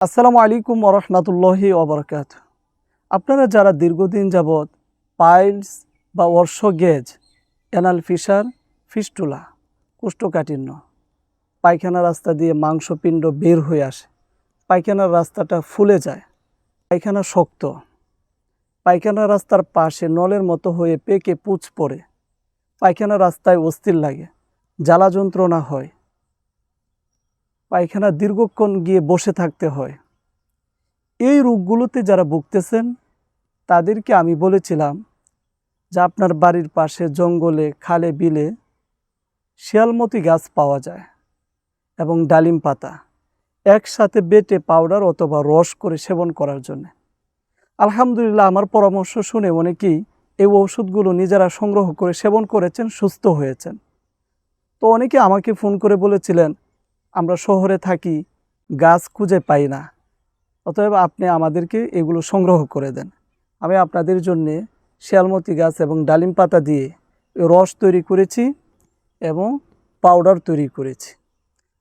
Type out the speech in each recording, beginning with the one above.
আসসালামু আলাইকুম ওরহমতুল্লাহি ওবরকাত। আপনারা যারা দীর্ঘদিন যাবৎ পাইলস বা অর্শগেজ, অ্যানাল ফিসার, ফিস্টুলা, কোষ্ঠকাঠিন্য, পায়খানা রাস্তা দিয়ে মাংসপিণ্ড বের হয়ে আসে, পায়খানার রাস্তাটা ফুলে যায়, পায়খানা শক্ত, পায়খানা রাস্তার পাশে নলের মতো হয়ে পেকে পুঁজ পড়ে, পায়খানা রাস্তায় অস্থির লাগে, জ্বালা যন্ত্রণা হয়, পায়খানা দীর্ঘক্ষণ গিয়ে বসে থাকতে হয়, এই রোগগুলোতে যারা ভুগতেছেন তাদেরকে আমি বলেছিলাম যে আপনার বাড়ির পাশে জঙ্গলে, খালে, বিলে শিয়ালমতি গাছ পাওয়া যায় এবং ডালিম পাতা একসাথে বেটে পাউডার অথবা রস করে সেবন করার জন্য। আলহামদুলিল্লাহ, আমার পরামর্শ শুনে অনেকেই এই ওষুধগুলো নিজেরা সংগ্রহ করে সেবন করেছেন, সুস্থ হয়েছেন। তো অনেকে আমাকে ফোন করে বলেছিলেন, আমরা শহরে থাকি, গাছ খুঁজে পাই না, অতএব আপনি আমাদেরকে এগুলো সংগ্রহ করে দেন। আমি আপনাদের জন্যে শিয়ালমতি গাছ এবং ডালিম পাতা দিয়ে রস তৈরি করেছি এবং পাউডার তৈরি করেছি।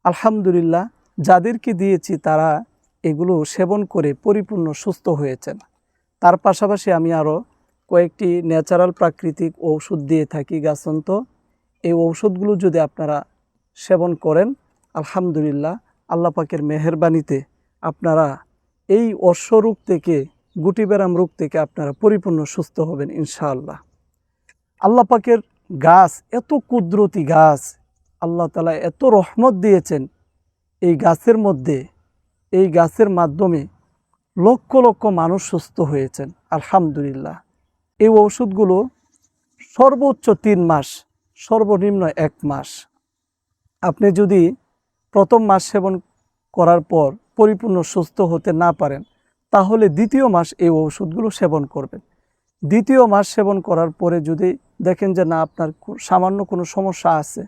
আলহামদুলিল্লাহ, যাদেরকে দিয়েছি তারা এগুলো সেবন করে পরিপূর্ণ সুস্থ হয়েছেন। তার পাশাপাশি আমি আরও কয়েকটি ন্যাচারাল প্রাকৃতিক ঔষধ দিয়ে থাকি গাছন্ত। এই ঔষধগুলো যদি আপনারা সেবন করেন, আলহামদুলিল্লাহ, আল্লাহ পাকের মেহেরবানিতে আপনারা এই অশ্বরোগ থেকে, গুটিবেরাম রোগ থেকে আপনারা পরিপূর্ণ সুস্থ হবেন ইনশাআল্লাহ। আল্লাহ পাকের গাছ এত কুদরতি গাছ, আল্লাহ তাআলা এত রহমত দিয়েছেন এই গাছের মধ্যে, এই গাছের মাধ্যমে লক্ষ লক্ষ মানুষ সুস্থ হয়েছেন আলহামদুলিল্লাহ। এই ওষুধগুলো সর্বোচ্চ 3 মাস, সর্বনিম্ন 1 মাস। আপনি যদি প্রথম মাস সেবন করার পর পরিপূর্ণ সুস্থ হতে না পারেন, তাহলে দ্বিতীয় মাস এই ওষুধগুলো সেবন করবেন। দ্বিতীয় মাস সেবন করার পরে যদি দেখেন যে না, আপনার সামান্য কোনো সমস্যা আছে,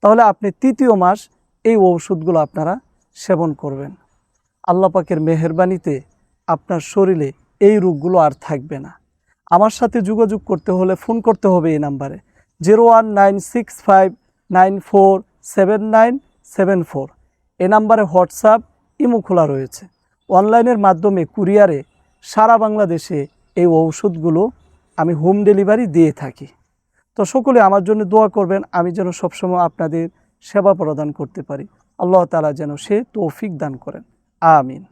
তাহলে আপনি তৃতীয় মাস এই ওষুধগুলো আপনারা সেবন করবেন। আল্লাহ পাকের মেহেরবানিতে আপনার শরীরে এই রোগগুলো আর থাকবে না। আমার সাথে যোগাযোগ করতে হলে ফোন করতে হবে এই নাম্বারে 01965947974। এই নাম্বারে হোয়াটসঅ্যাপ, ইমো খোলা রয়েছে। অনলাইনের মাধ্যমে কুরিয়ারে সারা বাংলাদেশে এই ঔষধগুলো আমি হোম ডেলিভারি দিয়ে থাকি। তো সকলে আমার জন্য দোয়া করবেন, আমি যেন সবসময় আপনাদের সেবা প্রদান করতে পারি। আল্লাহ তাআলা যেন সে তৌফিক দান করেন। আমিন।